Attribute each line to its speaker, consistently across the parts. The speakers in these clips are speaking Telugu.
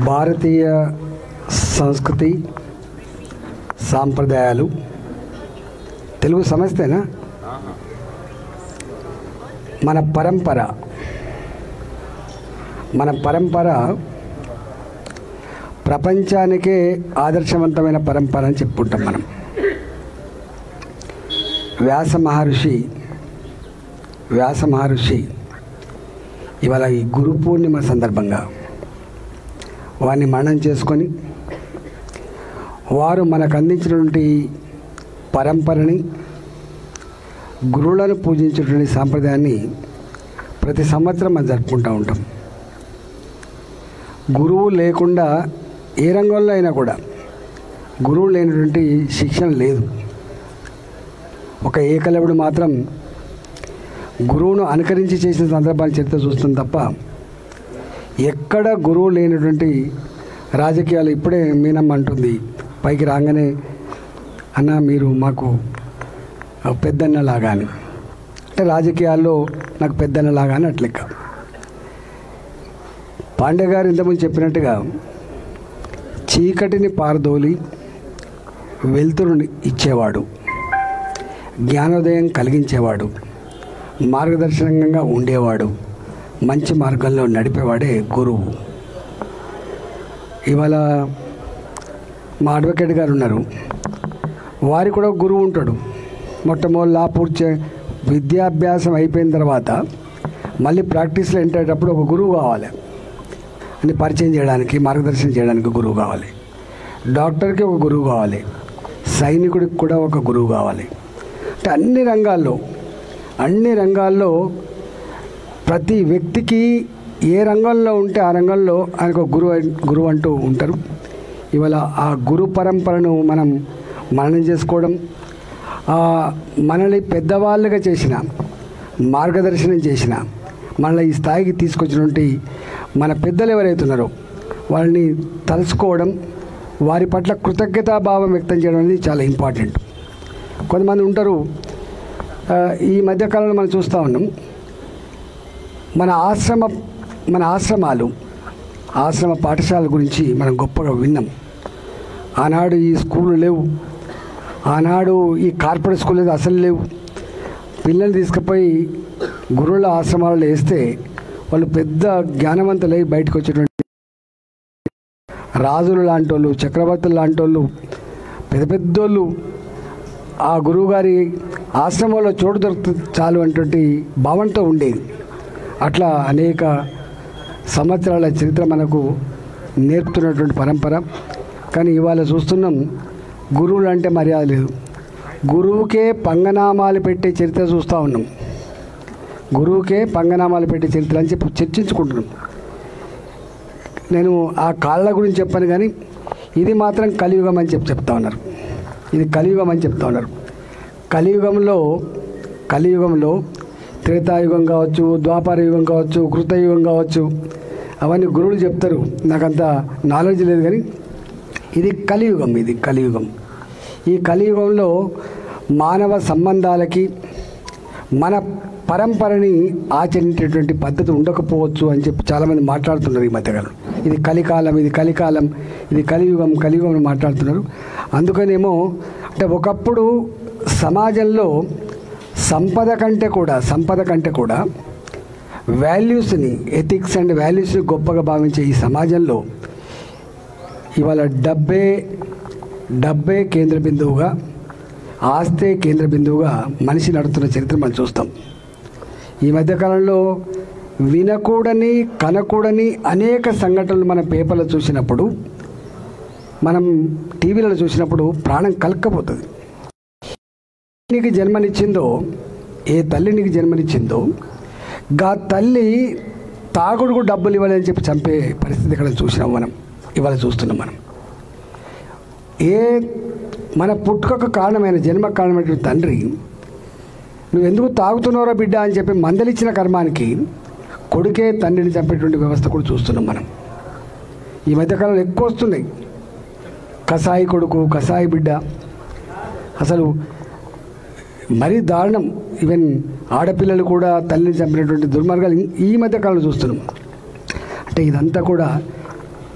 Speaker 1: భారతీయ సంస్కృతి సాంప్రదాయాలు తెలుగు సమస్తేనా మన పరంపర ప్రపంచానికే ఆదర్శవంతమైన పరంపర అని చెప్పుకుంటాం మనం. వ్యాస మహర్షి ఇవాళ ఈ గురు పూర్ణిమ సందర్భంగా వారిని మననం చేసుకొని వారు మనకు అందించినటువంటి పరంపరని, గురువులను పూజించేటువంటి సాంప్రదాయాన్ని ప్రతి సంవత్సరం మనం జరుపుకుంటూ ఉంటాం. గురువు లేకుండా ఏ రంగంలో అయినా కూడా గురువు లేనటువంటి శిక్షణ లేదు. ఒక ఏకలవ్యుడు మాత్రం గురువును అనుకరించి చేసిన సందర్భాన్ని చరిత్ర చూస్తుంది తప్ప ఎక్కడ గురువు లేనటువంటి రాజకీయాలు. ఇప్పుడే మీనమ్మ అంటుంది పైకి రాగానే, అన్న మీరు మాకు పెద్దన్నలాగా అని. అంటే రాజకీయాల్లో నాకు పెద్దన్నలాగా అని అట్లెక్క. పాండే గారు ఇంతకుముందు చెప్పినట్టుగా చీకటిని పారదోలి వెలుతురుని ఇచ్చేవాడు, జ్ఞానోదయం కలిగించేవాడు, మార్గదర్శనంగా ఉండేవాడు, మంచి మార్గంలో నడిపేవాడే గురువు. ఇవాళ మా అడ్వకేట్ గారు ఉన్నారు, వారికి కూడా గురువు ఉంటాడు. మొట్టమొదటి లా పూర్తి విద్యాభ్యాసం అయిపోయిన తర్వాత మళ్ళీ ప్రాక్టీస్లో ఎంటర్ అయ్యేటప్పుడు ఒక గురువు కావాలి అని పరిచయం చేయడానికి, మార్గదర్శనం చేయడానికి గురువు కావాలి. డాక్టర్కి ఒక గురువు కావాలి, సైనికుడికి కూడా ఒక గురువు కావాలి. అంటే అన్ని రంగాల్లో ప్రతి వ్యక్తికి ఏ రంగంలో ఉంటే ఆ రంగంలో ఆయనకు గురువు అంటూ ఉంటారు. ఇవాళ ఆ గురు పరంపరను మనం మననం చేసుకోవడం, మనల్ని పెద్దవాళ్ళుగా చేసిన, మార్గదర్శనం చేసిన, మనల్ని ఈ స్థాయికి తీసుకొచ్చినటువంటి మన పెద్దలు ఎవరైతున్నారో వాళ్ళని తలుచుకోవడం, వారి పట్ల కృతజ్ఞతాభావం వ్యక్తం చేయడం అనేది చాలా ఇంపార్టెంట్. కొంతమంది ఉంటారు, ఈ మధ్యకాలంలో మనం చూస్తూ ఉన్నాం, మన ఆశ్రమ పాఠశాల గురించి మనం గొప్పగా విన్నాం. ఆనాడు ఈ స్కూళ్ళు లేవు, ఆనాడు ఈ కార్పొరేట్ స్కూల్ అసలు లేవు. పిల్లల్ని తీసుకుపోయి గురువుల ఆశ్రమాలలో వేస్తే వాళ్ళు పెద్ద జ్ఞానవంతులై బయటకు వచ్చేటువంటి రాజులు లాంటి వాళ్ళు, చక్రవర్తులు లాంటి వాళ్ళు, పెద్దోళ్ళు ఆ గురువుగారి ఆశ్రమంలో చోటు దొరుకుతుంది చాలు అనేటువంటి భావంతో ఉండేది. అట్లా అనేక సంవత్సరాల చరిత్ర మనకు నేర్పుతున్నటువంటి పరంపర. కానీ ఇవాళ చూస్తున్నాం, గురువులు అంటే మర్యాద లేదు. గురువుకే పంగనామాలు పెట్టే చరిత్ర చూస్తూ ఉన్నాం. గురువుకే పంగనామాలు పెట్టే చరిత్ర అని చెప్పి చర్చించుకుంటున్నాం. నేను ఆ కాళ్ళ గురించి చెప్పాను, కానీ ఇది మాత్రం కలియుగం అని చెప్తా ఉన్నారు. ఇది కలియుగం అని చెప్తా ఉన్నారు. కలియుగంలో త్రేతాయుగం కావచ్చు, ద్వాపర యుగం కావచ్చు, కృతయుగం కావచ్చు, అవన్నీ గురువులు చెప్తారు. నాకంత నాలెడ్జ్ లేదు, కానీ ఇది కలియుగం. ఈ కలియుగంలో మానవ సంబంధాలకి మన పరంపరని ఆచరించేటువంటి పద్ధతి ఉండకపోవచ్చు అని చెప్పి చాలామంది మాట్లాడుతున్నారు ఈ మధ్యకాలం. ఇది కలికాలం, ఇది కలియుగం మాట్లాడుతున్నారు. అందుకనేమో అంటే ఒకప్పుడు సమాజంలో సంపద కంటే కూడా వాల్యూస్ని, ఎథిక్స్ అండ్ వాల్యూస్ని గొప్పగా భావించే ఈ సమాజంలో ఇవాళ డబ్బే కేంద్ర బిందువుగా, ఆస్తే కేంద్ర బిందువుగా మనిషి నడుస్తున్న చరిత్ర మనం చూస్తాం. ఈ మధ్యకాలంలో కనకూడని అనేక సంఘటనలు మన పేపర్లో చూసినప్పుడు, మనం టీవీలలో చూసినప్పుడు ప్రాణం కలక్కపోతుంది. నీకు జన్మనిచ్చిందో, ఏ తల్లి నీకు జన్మనిచ్చిందో గా తల్లి తాగుడుకు డబ్బులు ఇవ్వాలని చెప్పి చంపే పరిస్థితి ఇక్కడ ఇవాళ చూస్తున్నాం మనం. మన పుట్టుకకు కారణమైన, జన్మకు కారణమైన తండ్రి నువ్వెందుకు తాగుతున్నారో బిడ్డ అని చెప్పి మందలిచ్చిన కర్మానికి కొడుకే తండ్రిని చంపేటువంటి వ్యవస్థ కూడా చూస్తున్నాం మనం. ఈ మధ్యకాలంలో ఎక్కువ వస్తున్నాయి. కసాయి కొడుకు, కసాయి బిడ్డ, అసలు మరీ దారుణం. ఈవెన్ ఆడపిల్లలు కూడా తల్లిని చంపినటువంటి దుర్మార్గాలు ఈ మధ్యకాలంలో చూస్తున్నాం. అంటే ఇదంతా కూడా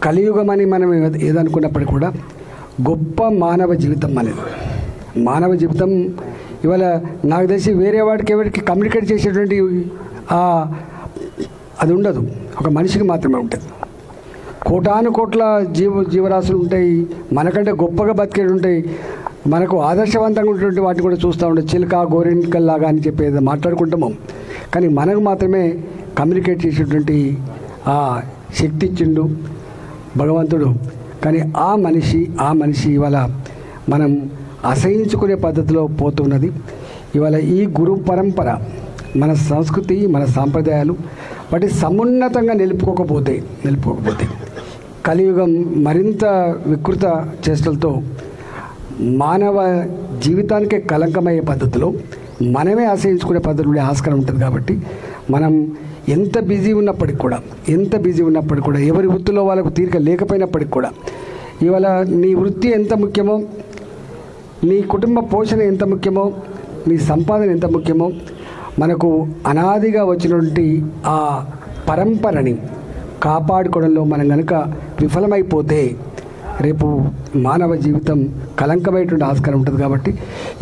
Speaker 1: కలియుగం అని మనం ఏదనుకున్నప్పటికీ కూడా గొప్ప మానవ జీవితం అనేది. మానవ జీవితం ఇవాళ నాకు తెలిసి వేరే వాడికి ఎవరికి కమ్యూనికేట్ చేసేటువంటి అది ఉండదు, ఒక మనిషికి మాత్రమే ఉంటుంది. కోటాను కోట్ల జీవరాశులు ఉంటాయి, మనకంటే గొప్పగా బతికేవి ఉంటాయి, మనకు ఆదర్శవంతంగా ఉన్నటువంటి వాటిని కూడా చూస్తూ ఉంటాం. చిలుక గోరింకల్లాగా అని చెప్పేది మాట్లాడుకుంటాము, కానీ మనకు మాత్రమే కమ్యూనికేట్ చేసేటువంటి ఆ శక్తి ఇచ్చిండు భగవంతుడు. కానీ ఆ మనిషి ఇవాళ మనం అసహించుకునే పద్ధతిలో పోతున్నది. ఇవాళ ఈ గురు పరంపర, మన సంస్కృతి, మన సాంప్రదాయాలు వాటి సమున్నతంగా నిలుపుకోకపోతే కలియుగం మరింత వికృత చేష్టలతో మానవ జీవితానికే కలంకమయ్యే పద్ధతిలో మనమే ఆశ్రయించుకునే పద్ధతిలో ఆస్కారం ఉంటుంది. కాబట్టి మనం ఎంత బిజీ ఉన్నప్పటికి కూడా ఎవరి వృత్తిలో వాళ్ళకు తీరిక లేకపోయినప్పటికి కూడా ఇవాళ నీ వృత్తి ఎంత ముఖ్యమో, నీ కుటుంబ పోషణ ఎంత ముఖ్యమో, నీ సంపాదన ఎంత ముఖ్యమో, మనకు అనాదిగా వచ్చినటువంటి ఆ పరంపరని కాపాడుకోవడంలో మనం కనుక విఫలమైపోతే రేపు మానవ జీవితం కలంకమైనటువంటి ఆస్కారం ఉంటుంది. కాబట్టి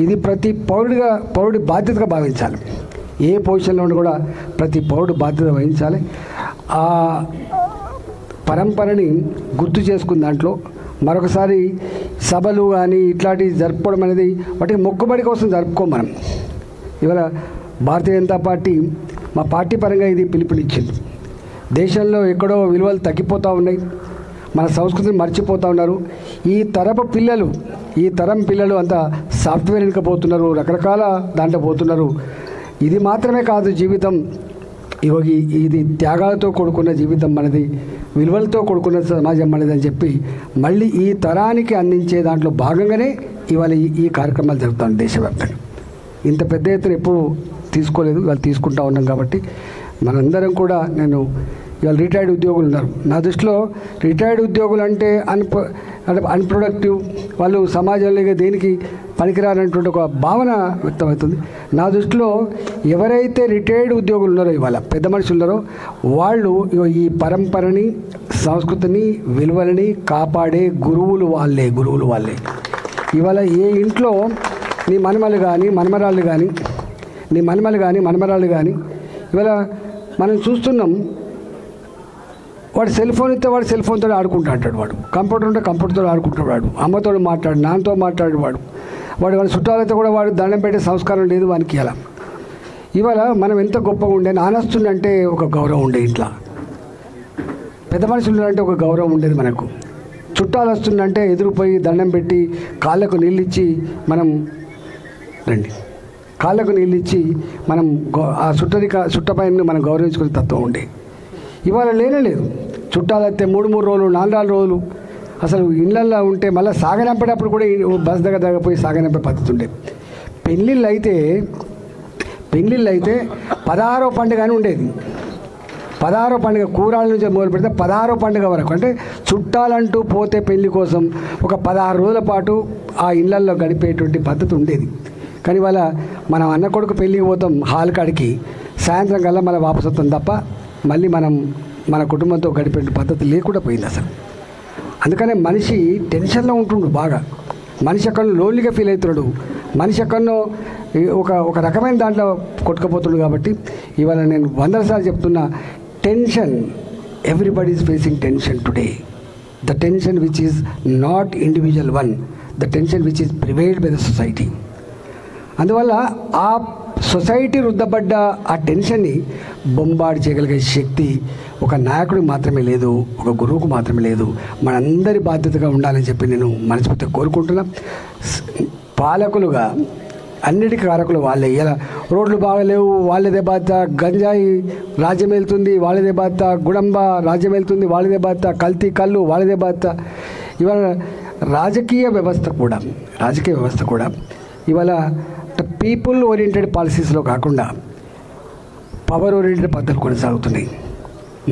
Speaker 1: ఇది ప్రతి పౌరుడి బాధ్యతగా భావించాలి. ఏ పొజిషన్లో కూడా ప్రతి పౌరుడు బాధ్యత వహించాలి. ఆ పరంపరని గుర్తు చేసుకున్న దాంట్లో మరొకసారి సభలు కానీ ఇట్లాంటివి జరుపుకోవడం అనేది వాటికి మొక్కుబడి కోసం జరుపుకోం మనం. ఇవాళ భారతీయ జనతా పార్టీ మా పార్టీ పరంగా ఇది పిలుపునిచ్చింది. దేశంలో ఎక్కడో విలువలు తగ్గిపోతూ ఉన్నాయి, మన సంస్కృతిని మర్చిపోతూ ఉన్నారు. ఈ తరం పిల్లలు అంతా సాఫ్ట్వేర్ వెనుకపోతున్నారు, రకరకాల దాంట్లో పోతున్నారు. ఇది మాత్రమే కాదు జీవితం, ఇది త్యాగాలతో కూడుకున్న జీవితం మనది, విలువలతో కూడుకున్న సమాజం మనది అని చెప్పి మళ్ళీ ఈ తరానికి అందించే దాంట్లో భాగంగానే ఇవాళ ఈ కార్యక్రమాలు జరుగుతాయి దేశవ్యాప్తంగా. ఇంత పెద్ద ఎత్తున ఎప్పుడు తీసుకోలేదు, ఇవాళ తీసుకుంటా ఉన్నాం. కాబట్టి మనందరం కూడా, నేను ఇవాళ రిటైర్డ్ ఉద్యోగులు ఉన్నారు, నా దృష్టిలో రిటైర్డ్ ఉద్యోగులు అంటే అన్ప్రొడక్టివ్, వాళ్ళు సమాజంలో దేనికి పనికిరానటువంటి ఒక భావన వ్యక్తమవుతుంది. నా దృష్టిలో ఎవరైతే రిటైర్డ్ ఉద్యోగులు ఉన్నారో, ఇవాళ పెద్ద మనుషులు ఉన్నారో, వాళ్ళు ఈ పరంపరని, సంస్కృతిని, విలువలని కాపాడే గురువులు వాళ్ళే. ఇవాళ ఏ ఇంట్లో నీ మనమలు కానీ మనమరాళ్ళు కానీ ఇవాళ మనం చూస్తున్నాం, వాడు సెల్ ఫోన్ ఇస్తే వాడు సెల్ ఫోన్తో ఆడుకుంటూ అంటాడు, వాడు కంప్యూటర్ ఉంటే కంప్యూటర్తో ఆడుకుంటాడు, వాడు అమ్మతో మాట్లాడు, నాన్నతో మాట్లాడు, వాడు చుట్టాలతో కూడా వాడు దండం పెట్టే సంస్కారం లేదు వానికి. అలా ఇవాళ మనం ఎంత గొప్పగా ఉండే, నానొస్తుందంటే ఒక గౌరవం ఉండే, ఇంట్లో పెద్ద మనుషులు అంటే ఒక గౌరవం ఉండేది మనకు. చుట్టాలు వస్తుందంటే ఎదురుపోయి దండం పెట్టి కాళ్ళకు నీళ్ళిచ్చి మనం మనం ఆ చుట్టపైన మనం గౌరవించుకునే తత్వం ఉండే. ఇవాళ లేదు. చుట్టాలు అయితే 3 రోజులు 4 రోజులు అసలు ఇళ్ళల్లో ఉంటే మళ్ళీ సాగనంపేటప్పుడు కూడా బస్ దగ్గర పోయి సాగనంపే పద్ధతి ఉండే. పెళ్ళిళ్ళు అయితే 16వ పండుగ అని ఉండేది. 16వ పండుగ కూరాళ్ళ నుంచి మొదలు పెడితే 16వ పండుగ వరకు, అంటే చుట్టాలంటూ పోతే పెళ్లి కోసం ఒక 16 రోజుల పాటు ఆ ఇళ్లల్లో గడిపేటువంటి పద్ధతి ఉండేది. కానీ ఇవాళ మనం అన్న కొడుకు పెళ్ళికి పోతాం హాల్ కాడికి, సాయంత్రం కల్లా మళ్ళీ వాపసు వస్తాం తప్ప మళ్ళీ మనం మన కుటుంబంతో గడిపే పద్ధతి లేకుండా పోయింది అసలు. అందుకనే మనిషి టెన్షన్లో ఉంటుండు బాగా, మనిషి ఎక్కడో లోన్లీగా ఫీల్ అవుతున్నాడు, మనిషి ఎక్కడో ఒక రకమైన దాంట్లో కొట్టుకుపోతుండు. కాబట్టి ఇవాళ నేను 100 సార్లు చెప్తున్నా, tension, everybody is facing tension today. The tension which is not individual one, the tension which is prevailed by the society. అందువల్ల ఆ సొసైటీ రుద్దబడ్డ ఆ టెన్షన్ని బొంబాడు చేయగలిగే శక్తి ఒక నాయకుడికి మాత్రమే లేదు, ఒక గురువుకు మాత్రమే లేదు. మనందరి బాధ్యతగా ఉండాలని చెప్పి నేను మనస్ఫూర్తిగా కోరుకుంటున్నా. పాలకులుగా అన్నిటికీ కారకులు వాళ్ళే. ఇలా రోడ్లు బాగలేవు వాళ్ళదే బాధ్యత, గంజాయి రాజ్యం వెళ్తుంది వాళ్ళదే బాధ్యత, గుడంబ రాజ్యం వెళ్తుంది వాళ్ళదే బాధ్యత, కల్తీ కళ్ళు వాళ్ళదే బాధ్యత. ఇవాళ రాజకీయ వ్యవస్థ కూడా ఇవాళ పీపుల్ ఓరియంటెడ్ పాలసీస్లో కాకుండా పవర్ ఓరియంటెడ్ పద్ధతులు కొనసాగుతున్నాయి.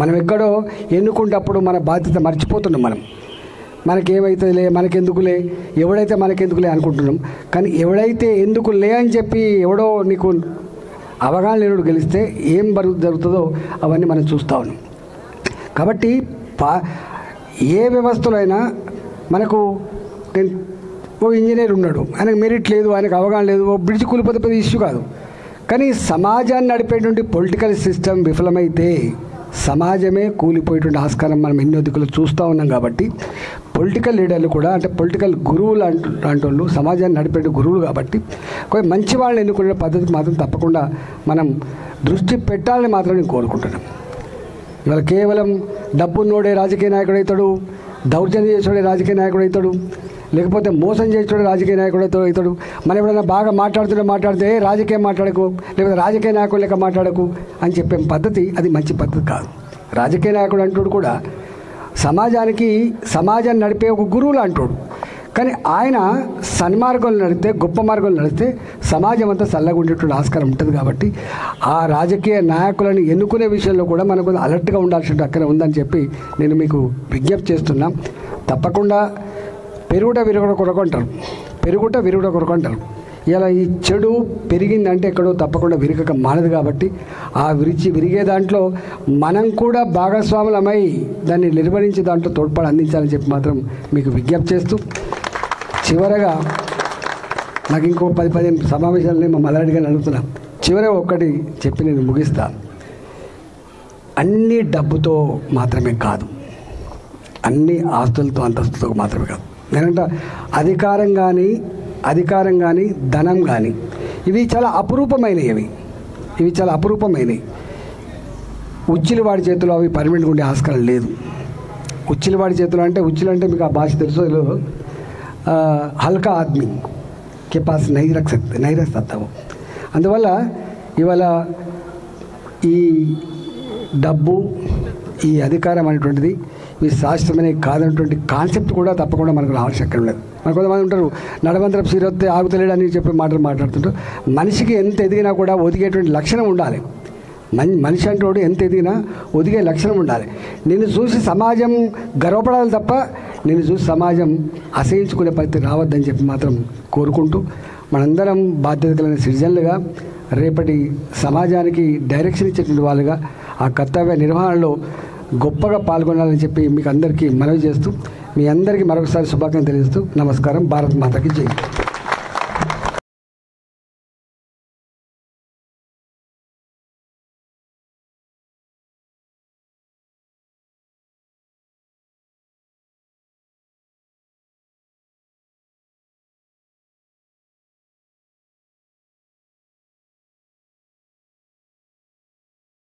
Speaker 1: మనం ఎక్కడో ఎన్నుకుంటప్పుడు మన బాధ్యత మర్చిపోతున్నాం. మనకేమవుతుందిలే, మనకెందుకులే, ఎవడైతే మనకెందుకులే అనుకుంటున్నాం. కానీ ఎవడైతే ఎందుకులే అని చెప్పి ఎవడో నీకు అవగాహన లేనుడు గెలిస్తే ఏం జరుగుతుందో అవన్నీ మనం చూస్తూ ఉన్నాం. కాబట్టి ఏ వ్యవస్థలో అయినా మనకు ఓ ఇంజనీర్ ఉన్నాడు, ఆయనకు మెరిట్ లేదు, ఆయనకు అవగాహన లేదు, ఓ బ్రిడ్జ్ కూలిపోతే పెద్ద ఇష్యూ కాదు. కానీ సమాజాన్ని నడిపేటువంటి పొలిటికల్ సిస్టమ్ విఫలమైతే సమాజమే కూలిపోయేటువంటి ఆస్కారం మనం ఎన్నో దిక్కులు చూస్తూ ఉన్నాం. కాబట్టి పొలిటికల్ లీడర్లు కూడా అంటే పొలిటికల్ గురువులు లాంటి వాళ్ళు సమాజాన్ని నడిపే గురువులు కాబట్టి కొంచెం మంచి వాళ్ళని ఎన్నుకునే పద్ధతికి మాత్రం తప్పకుండా మనం దృష్టి పెట్టాలని మాత్రం నేను కోరుకుంటున్నాను. ఇవాళ కేవలం డబ్బున్నోడే రాజకీయ నాయకుడు అవుతాడు, దౌర్జన్యం చేసేవాడే రాజకీయ నాయకుడు అవుతాడు, లేకపోతే మోసం చేసేవాడే రాజకీయ నాయకుడు అవుతాడు. మనం ఎప్పుడైనా బాగా మాట్లాడితే రాజకీయం మాట్లాడకు, లేకపోతే రాజకీయ నాయకుడు లెక్క మాట్లాడకు అని చెప్పే పద్ధతి అది మంచి పద్ధతి కాదు. రాజకీయ నాయకుడు అంటాడు కూడా సమాజాన్ని నడిపే ఒక గురువులు అంటాడు. కానీ ఆయన సన్మార్గంలో నడిస్తే, గొప్ప మార్గంలో నడిస్తే సమాజం అంతా చల్లగా ఉండేటువంటి ఆస్కారం ఉంటుంది. కాబట్టి ఆ రాజకీయ నాయకులను ఎన్నుకునే విషయంలో కూడా మనకు అలర్ట్గా ఉండాల్సిన అక్కడ ఉందని చెప్పి నేను మీకు విజ్ఞప్తి చేస్తున్నా. తప్పకుండా పెరుగుట విరుగుట కొరకు అంటారు. ఇలా ఈ చెడు పెరిగిందంటే ఎక్కడో తప్పకుండా విరగక మానదు. కాబట్టి ఆ విరిగే దాంట్లో మనం కూడా భాగస్వాములమై దాన్ని నిర్వహించి దాంట్లో తోడ్పాటు అందించాలని చెప్పి మాత్రం మీకు విజ్ఞప్తి చేస్తూ, చివరగా నాకు ఇంకో 10-15 సమావేశాలని మా మల్లారెడ్డి గారిని అడుగుతున్నా. చివరగా ఒక్కటి చెప్పి నేను ముగిస్తా. అన్ని డబ్బుతో మాత్రమే కాదు, అన్ని ఆస్తులతో అంతస్తుతో మాత్రమే కాదు. నేనంట అధికారం కానీ ధనం కానీ ఇవి చాలా అపురూపమైనవి. ఉచ్చిలివాడి చేతిలో అవి పర్మనెంట్గా ఉండే ఆస్కారం లేదు. ఉచ్చిలివాడి చేతిలో అంటే మీకు ఆ భాష తెలుసో తెలియదు, హల్కా ఆద్మీ కే పాస్ నహీ రఖ్ సక్తా హో. అందువల్ల ఇవాళ ఈ డబ్బు, ఈ అధికారం అనేటువంటిది ఇవి శాస్త్రమనే కాదనేటువంటి కాన్సెప్ట్ కూడా తప్పకుండా మనకు ఆవశ్యకం లేదు. మనకు కొంతమంది ఉంటారు, నడవంతరం సీరొత్తే ఆగుతలేడు అని చెప్పి మాట్లాడుతుంటారు. మనిషికి ఎంత ఎదిగినా కూడా ఒదిగేటువంటి లక్షణం ఉండాలి. మనిషి అంటే ఎంత ఎదిగినా ఒదిగే లక్షణం ఉండాలి. నిన్ను చూసి సమాజం గర్వపడాలి తప్ప నిన్ను చూసి సమాజం అసహించుకునే పరిస్థితి రావద్దని చెప్పి మాత్రం కోరుకుంటూ, మనందరం బాధ్యత కలిగిన సిటిజన్లుగా రేపటి సమాజానికి డైరెక్షన్ ఇచ్చేటువంటి వాళ్ళుగా ఆ కర్తవ్య నిర్వహణలో గొప్పగా పాల్గొనాలని చెప్పి మీకు అందరికీ మనవి చేస్తూ, మీ అందరికీ మరొకసారి శుభాకాంక్షలు తెలియజేస్తూ నమస్కారం. భారత్ మాతకి జై.